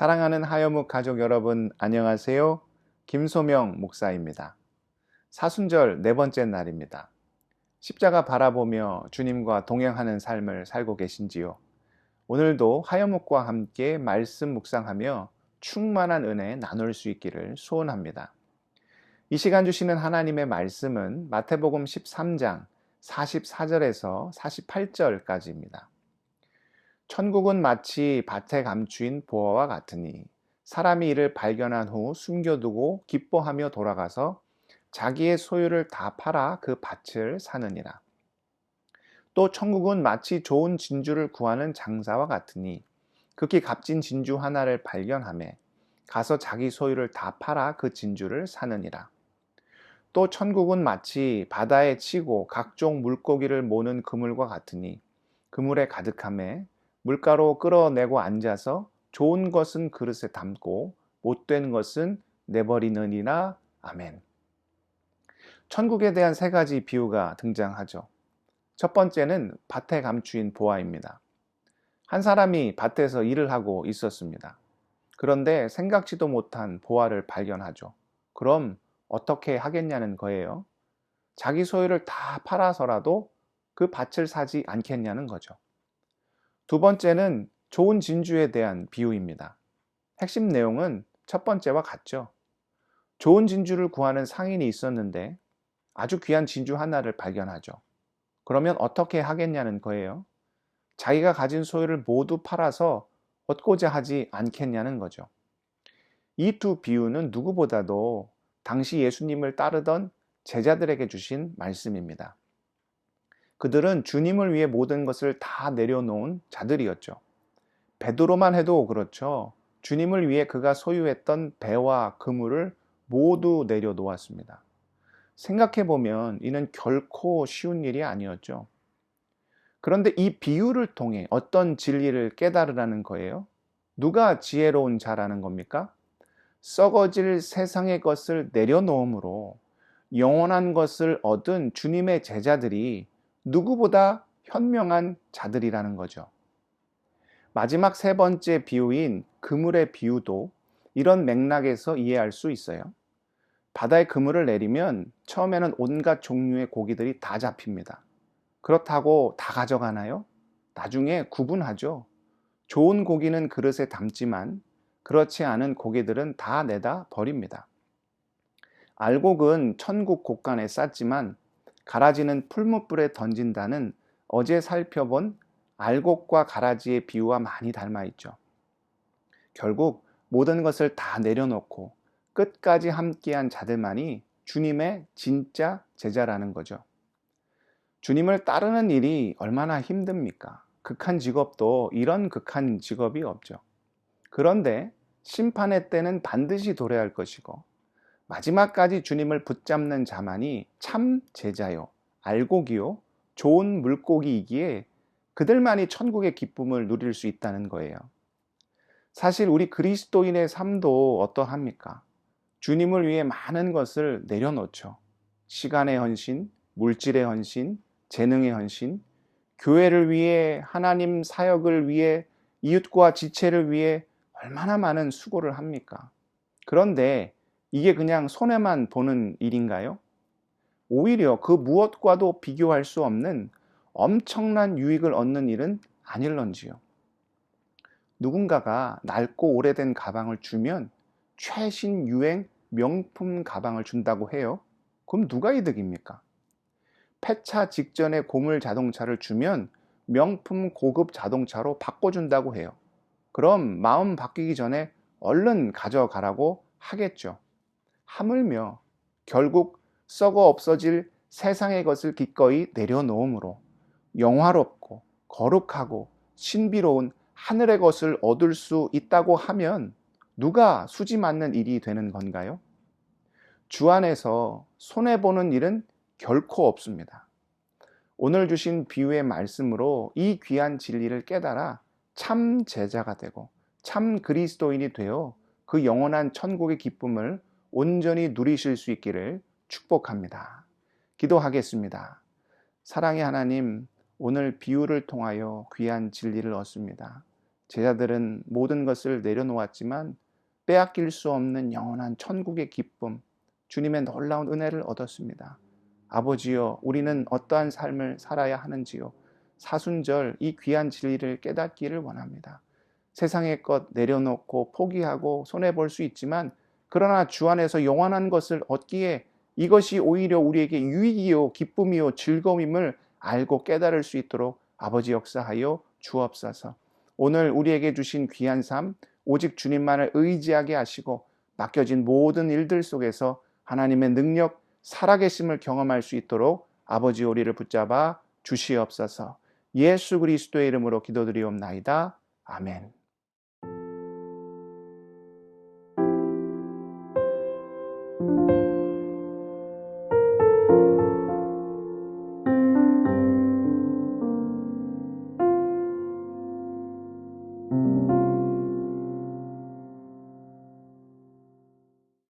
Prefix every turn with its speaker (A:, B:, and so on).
A: 사랑하는 하여묵 가족 여러분, 안녕하세요. 김소명 목사입니다. 사순절 네 번째 날입니다. 십자가 바라보며 주님과 동행하는 삶을 살고 계신지요? 오늘도 하여묵과 함께 말씀 묵상하며 충만한 은혜 나눌 수 있기를 소원합니다. 이 시간 주시는 하나님의 말씀은 마태복음 13장 44절에서 48절까지입니다. 천국은 마치 밭에 감추인 보화와 같으니 사람이 이를 발견한 후 숨겨두고 기뻐하며 돌아가서 자기의 소유를 다 팔아 그 밭을 사느니라. 또 천국은 마치 좋은 진주를 구하는 장사와 같으니 극히 값진 진주 하나를 발견하매 가서 자기 소유를 다 팔아 그 진주를 사느니라. 또 천국은 마치 바다에 치고 각종 물고기를 모는 그물과 같으니 그물에 가득하매 물가로 끌어내고 앉아서 좋은 것은 그릇에 담고 못된 것은 내버리느니라. 아멘. 천국에 대한 세 가지 비유가 등장하죠. 첫 번째는 밭에 감추인 보화입니다. 한 사람이 밭에서 일을 하고 있었습니다. 그런데 생각지도 못한 보화를 발견하죠. 그럼 어떻게 하겠냐는 거예요. 자기 소유를 다 팔아서라도 그 밭을 사지 않겠냐는 거죠. 두 번째는 좋은 진주에 대한 비유입니다. 핵심 내용은 첫 번째와 같죠. 좋은 진주를 구하는 상인이 있었는데 아주 귀한 진주 하나를 발견하죠. 그러면 어떻게 하겠냐는 거예요. 자기가 가진 소유를 모두 팔아서 얻고자 하지 않겠냐는 거죠. 이 두 비유는 누구보다도 당시 예수님을 따르던 제자들에게 주신 말씀입니다. 그들은 주님을 위해 모든 것을 다 내려놓은 자들이었죠. 베드로만 해도 그렇죠. 주님을 위해 그가 소유했던 배와 그물을 모두 내려놓았습니다. 생각해보면 이는 결코 쉬운 일이 아니었죠. 그런데 이 비유를 통해 어떤 진리를 깨달으라는 거예요? 누가 지혜로운 자라는 겁니까? 썩어질 세상의 것을 내려놓음으로 영원한 것을 얻은 주님의 제자들이 누구보다 현명한 자들이라는 거죠. 마지막 세 번째 비유인 그물의 비유도 이런 맥락에서 이해할 수 있어요. 바다에 그물을 내리면 처음에는 온갖 종류의 고기들이 다 잡힙니다. 그렇다고 다 가져가나요? 나중에 구분하죠. 좋은 고기는 그릇에 담지만 그렇지 않은 고기들은 다 내다 버립니다. 알곡은 천국 곳간에 쌌지만 가라지는 풀무불에 던진다는 어제 살펴본 알곡과 가라지의 비유와 많이 닮아 있죠. 결국 모든 것을 다 내려놓고 끝까지 함께한 자들만이 주님의 진짜 제자라는 거죠. 주님을 따르는 일이 얼마나 힘듭니까? 극한 직업도 이런 극한 직업이 없죠. 그런데 심판의 때는 반드시 도래할 것이고 마지막까지 주님을 붙잡는 자만이 참 제자요, 알곡이요, 좋은 물고기이기에 그들만이 천국의 기쁨을 누릴 수 있다는 거예요. 사실 우리 그리스도인의 삶도 어떠합니까? 주님을 위해 많은 것을 내려놓죠. 시간의 헌신, 물질의 헌신, 재능의 헌신, 교회를 위해, 하나님 사역을 위해, 이웃과 지체를 위해 얼마나 많은 수고를 합니까? 그런데 이게 그냥 손해만 보는 일인가요? 오히려 그 무엇과도 비교할 수 없는 엄청난 유익을 얻는 일은 아닐런지요. 누군가가 낡고 오래된 가방을 주면 최신 유행 명품 가방을 준다고 해요. 그럼 누가 이득입니까? 폐차 직전에 고물 자동차를 주면 명품 고급 자동차로 바꿔준다고 해요. 그럼 마음 바뀌기 전에 얼른 가져가라고 하겠죠. 하물며 결국 썩어 없어질 세상의 것을 기꺼이 내려놓음으로 영화롭고 거룩하고 신비로운 하늘의 것을 얻을 수 있다고 하면 누가 수지 맞는 일이 되는 건가요? 주 안에서 손해보는 일은 결코 없습니다. 오늘 주신 비유의 말씀으로 이 귀한 진리를 깨달아 참 제자가 되고 참 그리스도인이 되어 그 영원한 천국의 기쁨을 온전히 누리실 수 있기를 축복합니다. 기도하겠습니다. 사랑의 하나님, 오늘 비유를 통하여 귀한 진리를 얻습니다. 제자들은 모든 것을 내려놓았지만 빼앗길 수 없는 영원한 천국의 기쁨, 주님의 놀라운 은혜를 얻었습니다. 아버지여, 우리는 어떠한 삶을 살아야 하는지요? 사순절 이 귀한 진리를 깨닫기를 원합니다. 세상의 것 내려놓고 포기하고 손해볼 수 있지만 그러나 주 안에서 영원한 것을 얻기에 이것이 오히려 우리에게 유익이요 기쁨이요 즐거움임을 알고 깨달을 수 있도록 아버지 역사하여 주옵소서. 오늘 우리에게 주신 귀한 삶 오직 주님만을 의지하게 하시고 맡겨진 모든 일들 속에서 하나님의 능력 살아계심을 경험할 수 있도록 아버지 우리를 붙잡아 주시옵소서. 예수 그리스도의 이름으로 기도드리옵나이다. 아멘.